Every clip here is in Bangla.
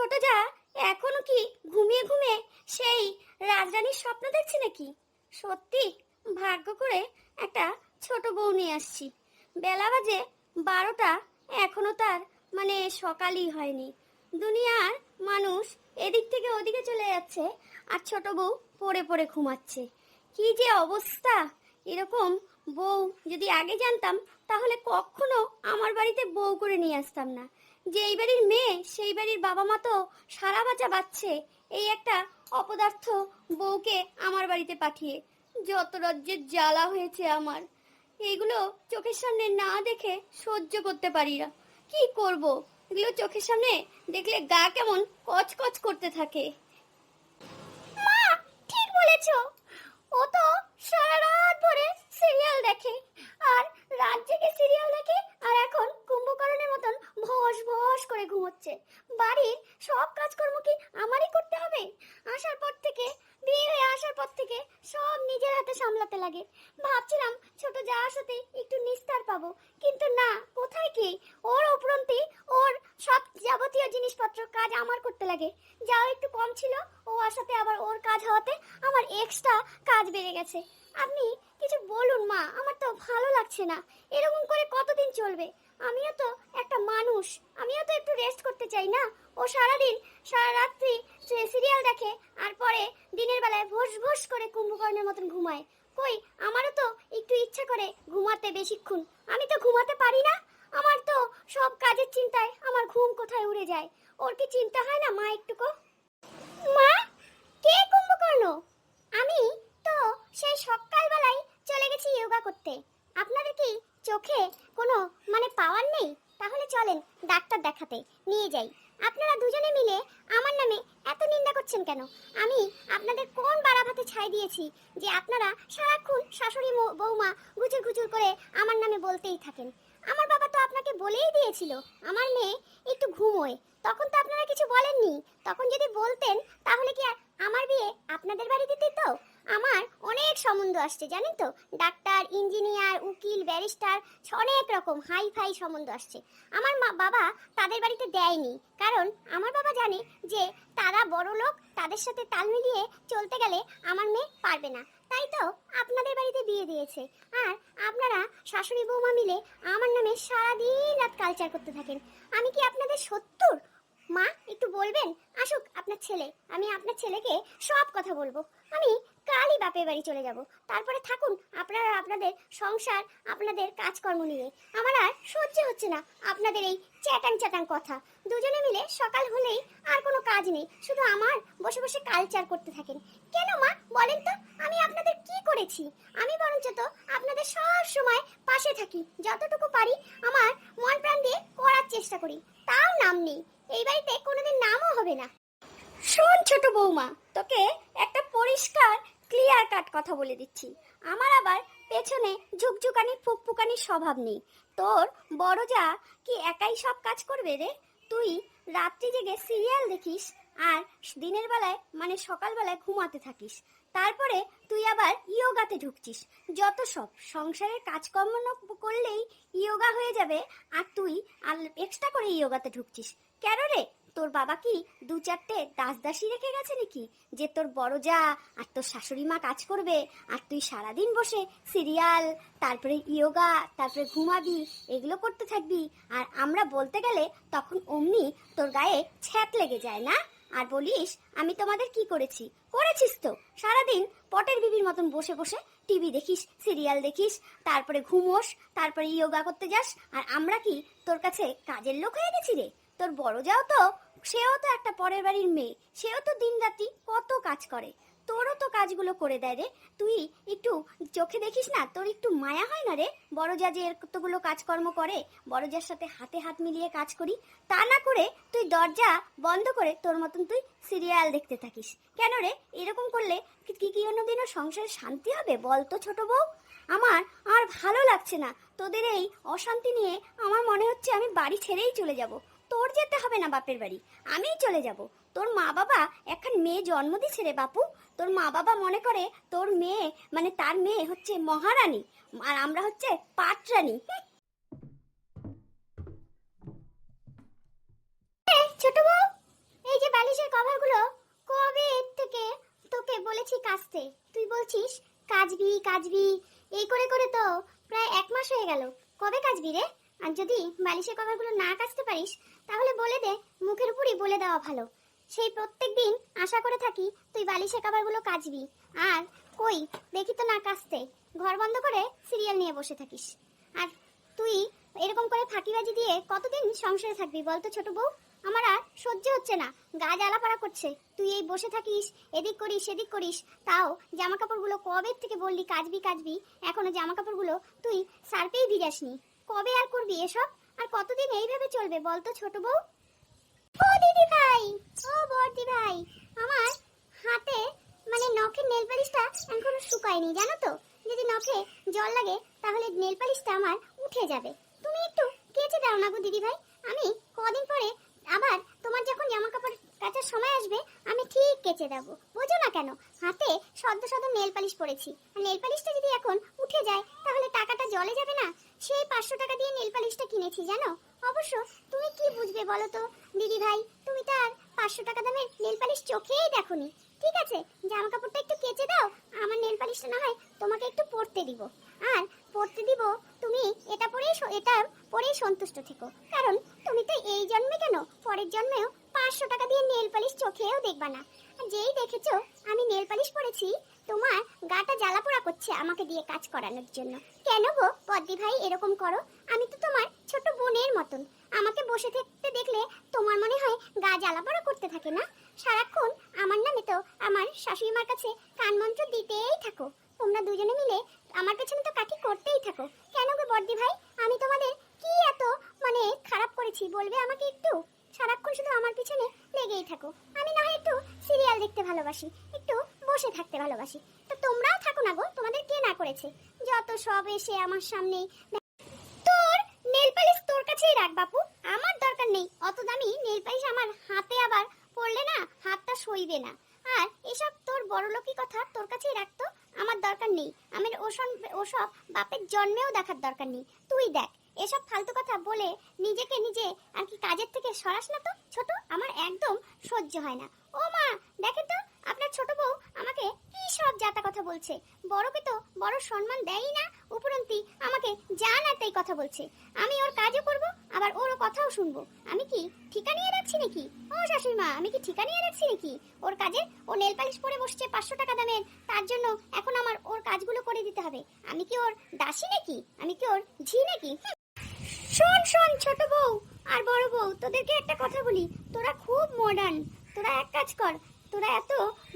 ছোট যা এখনো কি ঘুমিয়ে ঘুমিয়ে সেই রাজরানীর স্বপ্ন দেখছে নাকি? সত্যি ভাগ্য করে একটা ছোট বউ নিয়ে আসছি। বেলা বাজে 12টা, এখনো তার সকালই হয়নি। দুনিয়ার মানুষ এদিক থেকে ওদিকে চলে যাচ্ছে, আর ছোট বউ পড়ে পড়ে ঘুমাচ্ছে। কি যে অবস্থা! এরকম বউ যদি আগে জানতাম তাহলে কখনো আমার বাড়িতে বউ করে নিয়ে আসতাম না। যে এই বাড়ির মেয়ে সেই বাড়ির বাবা মা তো সারা বাঁচা বাচ্ছে, এই একটা অপদার্থ বউকে আমার বাড়িতে পাঠিয়ে যত রাজ্যের জ্বালা হয়েছে আমার। এইগুলো চোখের সামনে না দেখে সহ্য করতে পারি না। কি করব, এগুলো চোখের সামনে দেখলে গা কেমন কচকচ করতে থাকে। মা, ঠিক বলেছো। ও তো সারা রাত ধরে সিরিয়াল দেখে, আর রাত জেগে সিরিয়াল দেখে, আর এখন কুম্ভকর্ণের মতন ভস ভস করে ঘুমোচ্ছে। বাড়ির সব কাজকর্ম কি আমারই করতে হবে? আসার পর থেকে, বিয়ে হয়ে আসার পর থেকে সব নিজের হাতে সামলাতে লাগে। ভাবছিলাম ছোট যাওয়ার সাথে একটু নিস্তার পাবো, কিন্তু না, কোথায় কি! ওর উপরন্তি ওর সব যাবতীয় জিনিসপত্র কাজ আমার করতে লাগে। যাও একটু কম ছিল, ও আসাতে আবার ওর কাজ হওয়াতে আমার এক্সট্রা কাজ বেড়ে গেছে। আপনি কিছু বলুন মা, আমার তো ভালো লাগছে না। এরকম করে কতদিন চলবে? আমিও তো একটা মানুষ, আমিও তো একটু রেস্ট করতে চাই না? ও সারাদিন সারা রাত্রি সিরিয়াল দেখে, আর পরে দিনের বেলায় ভোস ভোস করে কুম্ভকর্ণের মতন ঘুমায়। কই, আমারও তো একটু ইচ্ছা করে ঘুমাতে বেশিক্ষণ। আমি তো ঘুমাতে পারি না। আমার তো সব কাজের চিন্তায় আমার ঘুম কোথায় উড়ে যায়। ওর কি চিন্তা হয় না মা একটুকু? মা, কে কুম্ভকর্ণ? আমি তো সেই সকালবেলায় চলে গেছি যোগা করতে। আপনাদের কি চোখে কোনো পাওয়ার নেই? তাহলে চলেন ডাক্তার দেখাতে নিয়ে যাই। আপনারা দুজনে মিলে আমার নামে এত নিন্দা করছেন কেন? আমি আপনাদের কোন বাড়াভাতে ছাই দিয়েছি যে আপনারা সারাক্ষণ শাশুড়ি বৌমা গুজুর গুজুর করে আমার নামে বলতেই থাকেন? আমার বাবা তো আপনাকে বলেই দিয়েছিল আমার মেয়ে একটু ঘুমোয়। তখন তো আপনারা কিছু বলেননি। তখন যদি বলতেন তাহলে কি আর আমার বিয়ে আপনাদের বাড়িতে দিত? আমার অনেক সম্বন্ধ আসছে জানেন তো, ডাক্তার, ইঞ্জিনিয়ার, উকিল, ব্যারিস্টার, অনেক রকম হাই ফাই সম্বন্ধ আসছে। আমার বাবা তাদের বাড়িতে দেয়নি, কারণ আমার বাবা জানে যে তারা বড় লোক, তাদের সাথে তাল মিলিয়ে চলতে গেলে আমার মেয়ে পারবে না। তাই তো আপনাদের বাড়িতে বিয়ে দিয়েছে। আর আপনারা শাশুড়ি বৌমা মিলে আমার নামে সারাদিন রাত কালচার করতে থাকেন। আমি কি আপনাদের শত্রু? মা, একটু বলবেন? আসুক আপনার ছেলে, আমি আপনার ছেলেকে সব কথা বলবো। আমি কালই বাপের বাড়ি চলে যাব। তারপরে থাকুন আপনারা আপনাদের সংসার, আপনাদের কাজকর্ম নিয়ে। আমার আর সহ্য হচ্ছে না আপনাদের এই চ্যাটাং চ্যাটাং কথা। দুজনে মিলে সকাল হলেই আর কোনো কাজ নেই, শুধু আমার বসে বসে কালচার করতে থাকেন। কেন মা, বলেন তো, আমি আপনাদের কি করেছি? আমি বরঞ্চ তো আপনাদের সব সময় পাশে থাকি, যতটুকু পারি আমার মন প্রাণ দিয়ে করার চেষ্টা করি। তাও নাম নেই, এই বাড়িতে কোনোদিন নামও হবে না। শোন ছোট বৌমা, তোকে একটা পরিষ্কার ক্লিয়ার কাট কথা বলে দিচ্ছি। আমার আবার পেছনে ঝুকঝুকানি ফুকফুকানি স্বভাব নেই। তোর বড় যা কি একাই সব কাজ করবে রে? তুই রাত্রি জেগে সিরিয়াল দেখিস, আর দিনের বেলায় সকালবেলায় ঘুমাতে থাকিস। তারপরে তুই আবার ইয়োগাতে ঢুকছিস। যত সব সংসারের কাজকর্ম করলেই ইয়োগা হয়ে যাবে, আর তুই আর এক্সট্রা করে ইয়োগাতে ঢুকছিস কেন রে? তোর বাবা কি দু চারটে দাসদাসী রেখে গেছে নাকি, যে তোর বড় যা আর তোর শাশুড়ি মা কাজ করবে, আর তুই সারাদিন বসে সিরিয়াল, তারপরে ইয়োগা, তারপরে ঘুমাবি, এগুলো করতে থাকবি? আর আমরা বলতে গেলে তখন অমনি তোর গায়ে ছ্যাঁক লেগে যায় না? আর বলিস আমি তোমাদের কি করেছি? করেছিস তো, সারাদিন পটের বিবির মতন বসে বসে টিভি দেখিস, সিরিয়াল দেখিস, তারপরে ঘুমোস, তারপরে ইয়োগা করতে যাস। আর আমরা কি তোর কাছে কাজের লোক হয়ে গেছি রে? তোর বড় যাও তো, সেও তো একটা পরের বাড়ির মেয়ে, সেও তো দিনরাতি কত কাজ করে, তোরও তো কাজগুলো করে দেয় রে। তুই একটু চোখে দেখিস না? তোর একটু মায়া হয় না রে? বড় যা যে এতগুলো কাজকর্ম করে, বড় যার সাথে হাতে হাত মিলিয়ে কাজ করি, তা না করে তুই দরজা বন্ধ করে তোর মতন তুই সিরিয়াল দেখতে থাকিস কেন রে? এরকম করলে কি কি কোনোদিনও সংসারে শান্তি হবে বল তো ছোট বউ? আমার আর ভালো লাগছে না তোদের এই অশান্তি নিয়ে। আমার মনে হচ্ছে আমি বাড়ি ছেড়েই চলে যাব। তোর যেতে হবে না বাপের বাড়ি, আমিই চলে যাব। তোর মা বাবা এখন মেয়ে জন্ম দিছে রে বাপু। তোর মা বাবা মনে করে তোর মেয়ে তার মেয়ে হচ্ছে মহারানী, আর আমরা হচ্ছে পাটরানী। ছোট বউ, এই যে বালিশের কভারগুলো কবে থেকে তোকে বলেছি কাচতে, তুই বলছিস কাচবি কাচবি, এই করে করে তো প্রায় 1 মাস হয়ে গেল। কবে কাচবি রে? আর যদি বালিশের কভারগুলো না কাচতে পারিস তাহলে বলে দে, মুখের উপরই বলে দেওয়া ভালো। সেই প্রত্যেকদিন আশা করে থাকি তুই বালিশের কভারগুলো কাচবি, আর কই দেখি তো না কাচতে, ঘর বন্ধ করে সিরিয়াল নিয়ে বসে থাকিস। আর তুই এরকম করে ফাঁকিবাজি দিয়ে কতদিন সংসারে থাকবি বলতো ছোট বউ? আমার আর সহ্য হচ্ছে না, গা জ্বালাপাড়া করছে। তুই এই বসে থাকিস, এদিক করিস সেদিক করিস, তাও জামা কাপড়গুলো কবে থেকে বললি কাচবি কাচবি, এখনো জামা কাপড়গুলো তুই সার্ফেই ভিজাসনি। কবে আর করবি এসব? আর কতদিন এইভাবে চলবে বলতো ছোট বউ? ও দিদি ভাই, ও বড়দি ভাই, আমার হাতে মানে নখের নেল পালিশটা এখনো শুকায়নি জানো তো। যদি নখে জল লাগে তাহলে নেল পালিশটা আমার উঠে যাবে। তুমি একটু কেচে দাও না গো দিদি ভাই, আমি কদিন পরে আবার তোমার যখন জামা কাপড় কাচার সময় আসবে আমি ঠিক কেচে দেবো, বোঝো না কেন? হাতে সদ্য সদ্য নেল পালিশ পরেছি, আর নেল পালিশটা যদি এখন উঠে যায় তাহলে টাকাটা জলে যাবে না? সেই 500 টাকা দিয়ে নেল পালিশটা কিনেছি জানো। অবশ্য তুমি কি বুঝবে বলো তো দিদি ভাই, তুমি তো আর 500 টাকা দামের নেল পালিশ চোখেই দেখোনি। ঠিক আছে, জামা কাপড়টা একটু কেচে দাও, আমার নেল পালিশটা না হয় তোমাকে একটু পরতে দিব। আর পরতে দিব, তুমি এটা পরেই সন্তুষ্ট থেকো, কারণ তুমি তো এই জন্মে কেন পরের জন্মেও 500 টাকা দিয়ে নেল পালিশ চোখেও দেখবা না। আর যেই দেখেছো আমি নেল পালিশ পরেছি, তোমার গাটা জ্বালা পোড়া করছে আমাকে দিয়ে কাজ করানোর জন্য। কেন গো বদ্দি ভাই এরকম করো? আমি তো তোমার ছোট বোনের মতন, আমাকে বসে থাকতে দেখলে তোমার মনে হয় গা জ্বালা পোড়া করতে থাকে না? সারাক্ষণ আমার নামে তো আমার শাশুড়ি মার কাছে কান মন্ত্র দিতেই থাকো, তোমরা দুজনে মিলে আমার পেছনে তো কাঠি করতেই থাকো। কেন গো বদ্দি ভাই, আমি তোমাদের কি এত মানে খারাপ করেছি বলবে আমাকে একটু? সারাক্ষণ শুধু আমার পিছনে লেগেই থাকো। আমি না হয় একটু সিরিয়াল দেখতে ভালোবাসি, একটু বসে থাকতে ভালোবাসি, তো তোমরাও থাকো না গো, তোমাদের কে না করেছে? যত সব এসে আমার সামনে। তোর নেল পালিশ তোর কাছেই রাখ বাপু, আমার দরকার নেই অত দামি নেল পালিশ। আমার হাতে আবার পড়লে না হাতটা সইবে না। আর এসব তোর বড়লোকি কথা তোর কাছেই রাখতো, আমার দরকার নেই। আমার ওসব বাপের জন্মেও দেখার দরকার নেই। তুই দেখ, এসব ফালতু কথা বলে নিজেকে নিজে আর কি কাজের থেকে সরাস না তো ছোট, আমার একদম সহ্য হয় না। ও মা, দেখেন তো আপনার ছোট বউ আমাকে কি সব জাতা কথা বলছে। বড়কে তো বড় সম্মান দেয়ই না, উপরন্তি আমাকে যা না তাই কথা বলছে। আমি ওর কাজও করব আবার ওর কথাও শুনবো। আমি কি ঠিকা নিয়ে রাখছি নাকি? ও শাশুড়ি মা, আমি কি ঠিকা নিয়ে রাখছি নাকি ওর কাজে? ও নেল পালিশ পরে বসছে 500 টাকা দামের, তার জন্য এখন আমার ওর কাজগুলো করে দিতে হবে? আমি কি ওর দাসী নাকি? আমি কি ওর ঝি নাকি? শোন শোন ছোট বউ আর বড় বউ, তোদেরকে একটা কথা বলি, তোরা খুব মডার্ন। তোরা এক কাজ কর, তোরা এত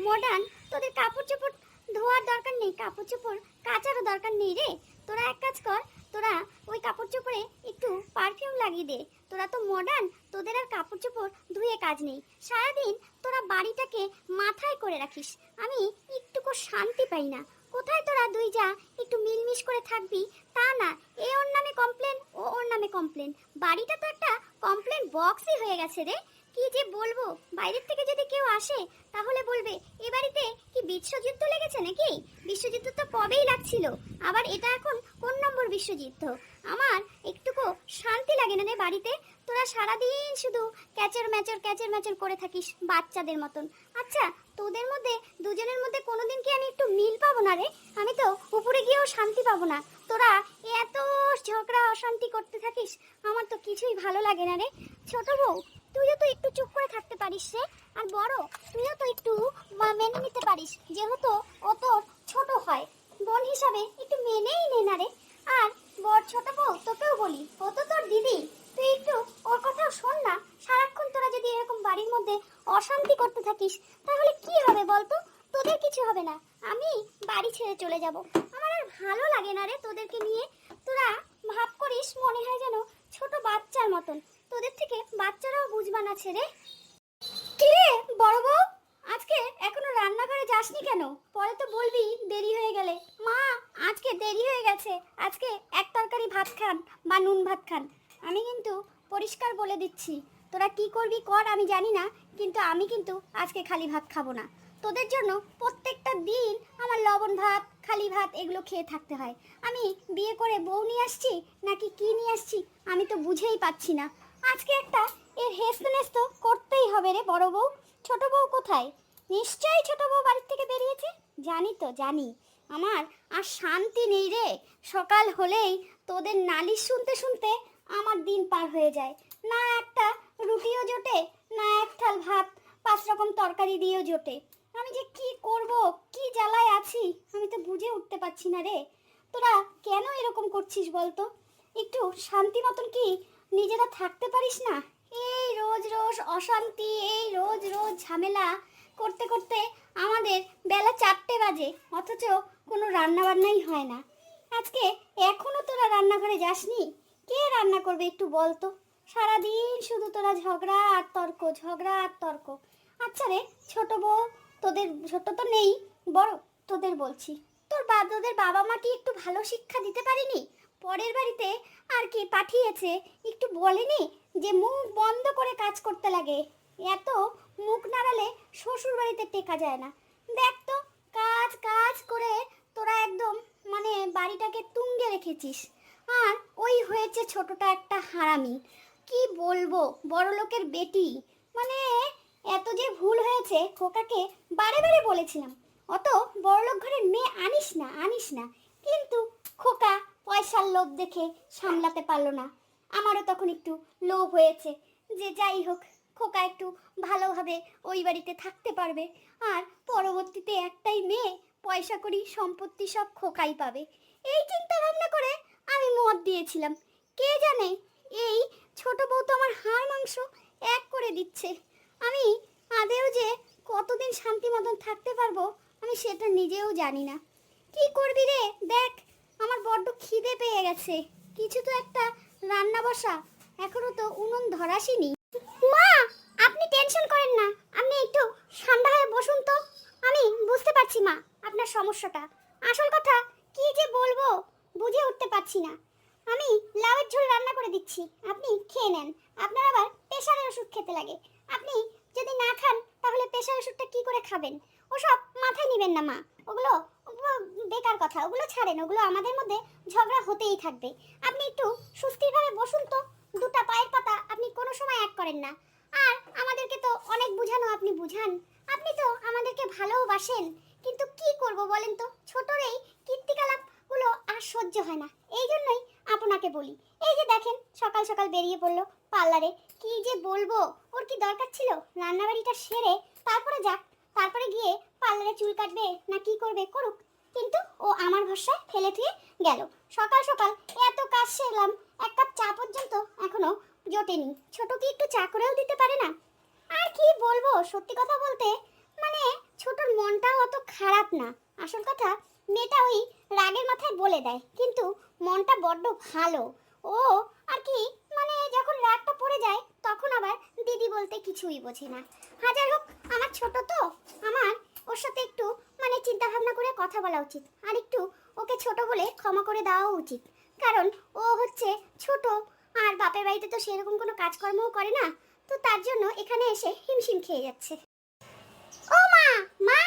মডার্ন, তোদের কাপড় চোপড় ধোয়ার দরকার নেই, কাপড় চোপড় কাচারও দরকার নেই রে। তোরা এক কাজ কর, তোরা ওই কাপড় চোপড়ে একটু পারফিউম লাগিয়ে দে। তোরা তো মডার্ন, তোদের আর কাপড় চোপড় ধুয়ে কাজ নেই। সারাদিন তোরা বাড়িটাকে মাথায় করে রাখিস, আমি একটুকু শান্তি পাই না। কোথায় তোরা দুই যা একটু মিলমিশ করে থাকবি তা না, এ ওর নামে কমপ্লেন, ও ওর নামে কমপ্লেন। বাড়িটা তো একটা কমপ্লেন বক্সই হয়ে গেছে রে। কি যে বলবো, বাইরের থেকে যদি কেউ আসে তাহলে বলবে এ বাড়িতে কি বিশ্বযুদ্ধ লেগেছে নাকি? বিশ্বযুদ্ধ তো কবেই লাগছিল, আবার এটা এখন কোন নম্বর বিশ্বযুদ্ধ? আমার একটুকু শান্তি লাগে না রে বাড়িতে। তোরা সারাদিন শুধু ক্যাচর ম্যাচর করে থাকিস বাচ্চাদের মতন। আচ্ছা, তোদের মধ্যে দুজনের মধ্যে কোনোদিন কি আমি একটু মিল পাবো না রে? আমি তো উপরে গিয়েও শান্তি পাবো না। তোরা এত ঝগড়া অশান্তি করতে থাকিস, আমার তো কিছুই ভালো লাগে না রে। ছোট বউ, তুইও তো একটু চুপ করে থাকতে পারিস রে। আর বড়, তুইও তো একটু মেনে নিতে পারিস, যেহেতু ও তোর ছোট হয়, বোন হিসাবে একটু মেনেই নে না রে। আর ছোট বউ, তোকেও বলি, ও তো তোর দিদি, তুই একটু ওর কথাও শোন না। সারাক্ষণ তোরা যদি এরকম বাড়ির মধ্যে অশান্তি করতে থাকিস তাহলে কি হবে বলতো? তোদের কিছু হবে না, আমি বাড়ি ছেড়ে চলে যাব। আমার আর ভালো লাগে না রে তোদেরকে নিয়ে। তোরা ভাব করিস মনে হয় যেন ছোট বাচ্চার মতন, তোদের থেকে বাচ্চারাও বুঝবান আছে রে। কি রে বড় বউ, আজকে এখনো রান্নাঘরে যাসনি কেন? পরে তো বলবি দেরি হয়ে গেলে। মা, আজকে দেরি হয়ে গেছে, আজকে এক তরকারি ভাত খান বা নুন ভাত খান। আমি কিন্তু পরিষ্কার বলে দিচ্ছি, তোরা কি করবি কর আমি জানি না, কিন্তু আমি কিন্তু আজকে খালি ভাত খাবো না। তোদের জন্য প্রত্যেকটা দিন আমার লবণ ভাত খালি ভাত এগুলো খেয়ে থাকতে হয়। আমি বিয়ে করে বউ নিয়ে আসছি নাকি কি নিয়ে আসছি আমি তো বুঝেই পাচ্ছি না। আজকে একটা এর হেস্ত নেস্ত করতেই হবে রে বড় বউ। ছোট বউ কোথায়? নিশ্চয়ই ছোট বউ বাড়ির থেকে বেরিয়েছে। জানি তো জানি, আমার আর শান্তি নেই রে। সকাল হলেই তোদের নালিশ শুনতে শুনতে আমার দিন পার হয়ে যায়। না একটা রুটিও জোটে, না এক থাল ভাত 5 রকম তরকারি দিয়েও জোটে। আমি যে কি করব, কি জ্বালায় আছি, আমি তো বুঝে উঠতে পারছি না রে। তোরা কেন এরকম করছিস বলতো? একটু শান্তি মতন কি নিজেরা থাকতে পারিস না? এই রোজ রোজ অশান্তি, এই রোজ রোজ ঝামেলা করতে করতে আমাদের বেলা 4টে বাজে, অথচ কোনো রান্না বান্নাই হয় না। আজকে এখনো তোরা রান্নাঘরে যাসনি? কে রান্না করবে একটু বল তো? সারাদিন শুধু তোরা ঝগড়া আর তর্ক, ঝগড়া আর তর্ক। আচ্ছা রে ছোট বউ, তোদের ছোট তো নেই, বড় তোদের বলছি, তোদের বাবা মা কি একটু ভালো শিক্ষা দিতে পারেনি? পরের বাড়িতে আর কি পাঠিয়েছে, একটু বলেনি যে মুখ বন্ধ করে কাজ করতে লাগে? এত মুখ নাড়ালে শ্বশুর বাড়িতে টেকা যায় না। দেখ তো, কাজ কাজ করে তোরা একদম মানে বাড়িটাকে তুঙ্গে রেখেছিস। আর ওই হয়েছে ছোটটা একটা হারামি। কি বলবো, বড় লোকের বেটি মানে। এত যে ভুল হয়েছে, খোকাকে বারে বারে বলেছিলাম অত বড়লোক ঘরের মেয়ে আনিস না আনিস না, কিন্তু খোকা পয়সার লোভ দেখে সামলাতে পারলো না। আমারও তখন একটু লোভ হয়েছে যে যাই হোক, খোকা একটু ভালোভাবে ওই বাড়িতে থাকতে পারবে, আর পরবর্তীতে একটাই মেয়ে, পয়সা করি সম্পত্তি সব খোকাই পাবে। এই চিন্তা ভাবনা করে আমি মত দিয়েছিলাম। কে জানে এই ছোট বউ তো আমার হাড় মাংস এক করে দিচ্ছে। আমি আদেও যে কতদিন শান্তি মতন থাকতে পারবো আমি সেটা নিজেও জানি না। কি করবি রে? দেখ আমার বড্ড খিদে পেয়ে গেছে, কিছু তো একটা রান্না বসা, এখনো তো উনুন ধরাসিনি। মা, আপনি টেনশন করেন না, আপনি একটু ঠান্ডা হয়ে বসুন তো। আমি বুঝতে পারছি মা আপনার সমস্যাটা। আসল কথা কি যে বলবো বুঝে উঠতে পারছি না। আমি লাউয়ের ঝোল রান্না করে দিচ্ছি, আপনি খেয়ে নেন। আপনার আবার প্রেশারের ওষুধ খেতে লাগে, আপনি যদি না খান তাহলে প্রেশার ওষুধটা কি করে খাবেন? ওসব মাথায় নেবেন না মা, ওগুলো ওগুলো বেকার কথা, ওগুলো ছাড়েন, ওগুলো আমাদের মধ্যে ঝগড়া হতেই থাকবে। আপনি একটু সুস্থিরভাবে বসুন তো। দুটা পায়ের পাতা আপনি কোনো সময় এক করেন না। আর আমাদেরকে তো অনেক বুঝানো আপনি বুঝান, আপনি তো আমাদেরকে ভালোবাসেন, কিন্তু কি করব বলেন তো, ছোটর এই কীর্তিকলাপগুলো আর সহ্য হয় না। এই জন্যই আপনাকে বলি, এই যে দেখেন সকাল সকাল বেরিয়ে পড়লো পার্লারে। কি যে বলবো, ওর কি দরকার ছিল রান্নাবাড়িটা সেরে তারপরে যাক, তারপরে গিয়ে পার্লারে চুল কাটবে না কি করবে করুক, কিন্তু ও আমার ভরসায় ফেলে থুয়ে গেল। সকাল সকাল এত কাজ সেরলাম, এক কাপ চা পর্যন্ত এখনো জোটেনি। ছোট কি একটু চা করেও দিতে পারে না? আর কি বলবো, সত্যি কথা বলতে মানে ছোটর মনটাও অত খারাপ না। আসল কথা মেয়েটা ওই রাগের মাথায় বলে দেয়, কিন্তু মনটা বড্ড ভালো। ও আর কি মানে যখন রাগটা পড়ে যায় তখন আবার দিদি বলতে কিছুই বোঝে না। হাজার হোক আমার ছোট তো, আমার ওর সাথে একটু মানে চিন্তা ভাবনা করে কথা বলা উচিত, আর একটু ওকে ছোট বলে ক্ষমা করে দেওয়াও উচিত। কারণ ও হচ্ছে ছোট, আর বাপের বাড়িতে তো সেরকম কোনো কাজকর্মও করে না, তো তার জন্য এখানে এসে হিমশিম খেয়ে যাচ্ছে। ও মা, মা,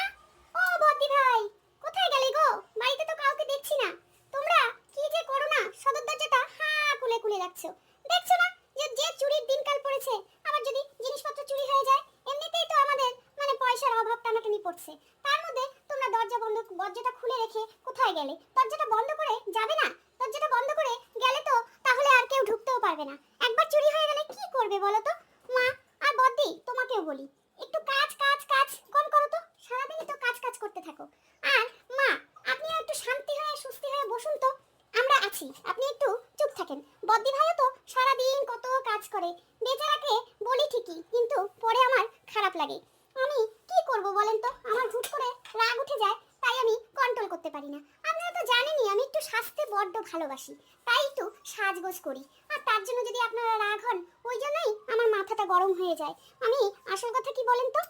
ও বদ্দি ভাই, কোথায় গেলে গো? বাড়িতে তো কাউকে দেখছি না। তোমরা কি যে করো না, সদর দরজাটা হা খুলে খুলে রাখছো। দেখছো না যে যে চুরির দিনকাল পড়েছে, আবার যদি জিনিসপত্র চুরি হয়ে যায়, এমনিতেই তো আমাদের মানে পয়সার অভাব টানাটানি পড়ছে, তার মধ্যে তোমরা দরজাটা খুলে রেখে কোথায় গেলে? দরজাটা বন্ধ করে যাবে না? দরজাটা বন্ধ করে গেলে তো তাহলে আর কেউ ঢুকতেও পারবে না। একবার চুরি হয়ে গেলে কি করবে বলো তো? মা আর বদ্দি, তোমাকেও বলি একটু কাজ কাজ কাজ কম করো তো, সারাদিনই তো কাজ কাজ করতে থাকো। আর মা, আপনি একটু শান্তি হয়ে সুস্থি হয়ে বসুন তো, আমরা আছি, আপনি একটু চুপ থাকেন। বদ্দি ভাইও তো সারাদিন কত কাজ করে, বেচারাকে বলি ঠিকই, কিন্তু পরে আমার খারাপ লাগে। আমি কি করব বলেন তো, আমার হুট করে রাগ উঠে যায়, তাই আমি কন্ট্রোল করতে পারি না। আপনারা তো জানেনই আমি একটু সাজতে বড্ড ভালোবাসি, তাই একটু সাজগোজ করি, আর তার জন্য যদি আপনারা রাগ হন, ওই জন্যই আমার মাথাটা গরম হয়ে যায়। আমি আসল কথা কি বলেন তো,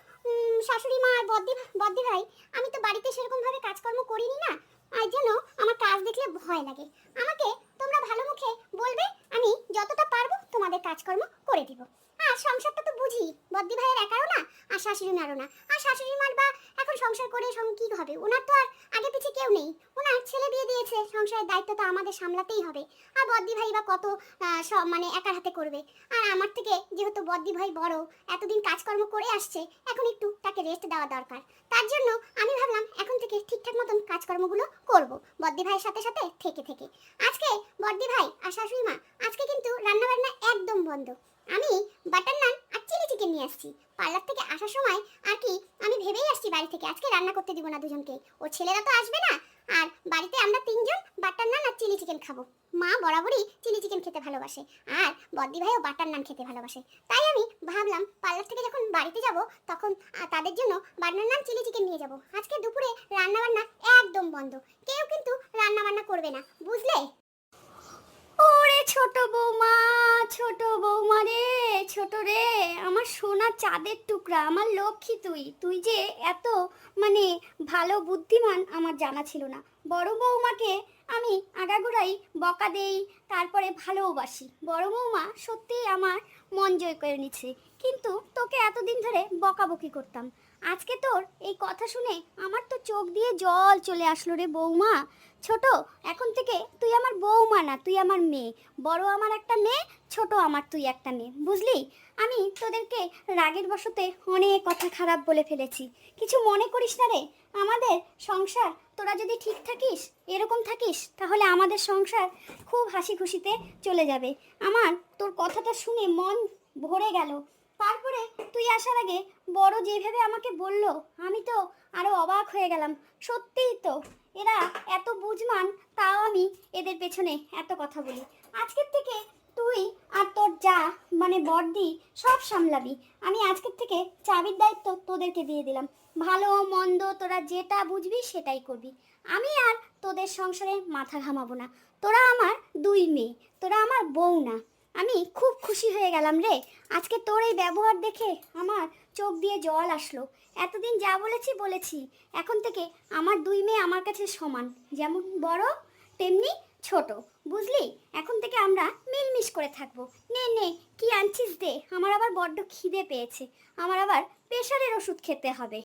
শাশুড়ি মা আর বদ্দি ভাই, আমি তো বাড়িতে সেরকম ভাবে কাজকর্ম করিনি না, আর জন্য আমার কাজ দেখলে ভয় লাগে। আমাকে তোমরা ভালো মুখে বলবে, আমি যতটা পারবো তোমাদের কাজকর্ম করে দিব। আর সংসারটা তো বুঝি বদ্দি ভাইয়ের একারও না, আর শাশুড়ি মারও না। আর শাশুড়ি মার বা এখন সংসার করে কি হবে, ওনার তো আর আগে পিছে কেউ নেই, ওনার বান্নার ছেলে বিয়ে দিয়েছে, সংসারের দায়িত্ব তো আমাদের সামলাতেই হবে। আর বদ্দি ভাই বা কত সব মানে একার হাতে করবে। আর আমার থেকে যেহেতু বদ্দি ভাই বড়, এতদিন কাজকর্ম করে আসছে, এখন একটু তাকে রেস্ট দেওয়া দরকার। তার জন্য আমি ভাবলাম এখন থেকে ঠিকঠাক মতন কাজকর্মগুলো করব, বদ্দি ভাইয়ের সাথে সাথে থেকে থেকে। আজকে বদ্দি ভাই আর শাশুড়ি মা আজকে কিন্তু রান্না বান্না একদম বন্ধ। আমি বাটার নান আর চিলি চিকেন নিয়ে আসছি পার্লার থেকে আসার সময়। আর কি আমি ভেবেই আসছি বাড়ি থেকে আজকে রান্না করতে দিব না দুজনকে, ওর ছেলেরা তো আসবে না। আর বাড়িতে আমরা তিনজন বাটার নান আর চিলি চিকেন খাবো। মা বরাবরই চিলি চিকেন খেতে ভালোবাসে, আর বদ্দি ভাইও বাটার নান খেতে ভালোবাসে। তাই আমি ভাবলাম পার্লার থেকে যখন বাড়িতে যাব তখন তাদের জন্য বাটার নান চিলি চিকেন নিয়ে যাব। আজকে দুপুরে রান্না বান্না একদম বন্ধ, কেউ কিন্তু রান্না বান্না করবে না, বুঝলে? ওরে ছোট বৌমা, ছোট বৌমা রে, ছোট রে, আমার সোনা চাঁদের টুকরা, আমার লক্ষ্মী তুই। তুই যে এত মানে ভালো বুদ্ধিমান আমার জানা ছিল না। বড় বৌমাকে আমি আগাগোড়াই বকা দেই, তারপরে ভালোবাসি। বড় বৌমা সত্যিই আমার মন জয় করে নিচ্ছে, কিন্তু তোকে এতদিন ধরে বকাবকি করতাম। আজকে তোর এই কথা শুনে আমার তো চোখ দিয়ে জল চলে আসলো রে বৌমা। ছোট, এখন থেকে তুই আমার বৌমা না, তুই আমার মেয়ে। বড় আমার একটা মেয়ে, ছোট আমার তুই একটা মেয়ে, বুঝলি? আমি তোদেরকে রাগের বশতে অনেক কথা খারাপ বলে ফেলেছি, কিছু মনে করিস না রে। আমাদের সংসার তোরা যদি ঠিক থাকিস, এরকম থাকিস, তাহলে আমাদের সংসার খুব হাসি খুশিতে চলে যাবে। আমার তোর কথাটা শুনে মন ভরে গেল। তারপরে তুই আসার আগে বড় যেভাবে আমাকে বলল, আমি তো আরো অবাক হয়ে গেলাম। সত্যিই তো এরা এত বুঝমান, তাও আমি এদের পেছনে এত কথা বলি। আজকের থেকে তুই আর তোর যা মানে বড়দি সব সামলাবি। আমি আজকের থেকে চাবির দায়িত্ব তোদেরকে দিয়ে দিলাম। ভালো মন্দ তোরা যেটা বুঝবি সেটাই করবি। আমি আর তোদের সংসারে মাথা ঘামাবো না। তোরা আমার দুই মেয়ে, তোরা আমার বউ না। আমি খুব খুশি হয়ে গেলাম রে। আজকে তোর এই ব্যবহার দেখে আমার চোখ দিয়ে জল আসলো। এতদিন যা বলেছি বলেছি, এখন থেকে আমার দুই মেয়ে আমার কাছে সমান, যেমন বড় তেমনি ছোট, বুঝলি? এখন থেকে আমরা মিলমিশ করে থাকবো। নে নে, কি আনছিস দে, আমার আবার বড্ড খিদে পেয়েছে, আমার আবার প্রেশারের ওষুধ খেতে হবে।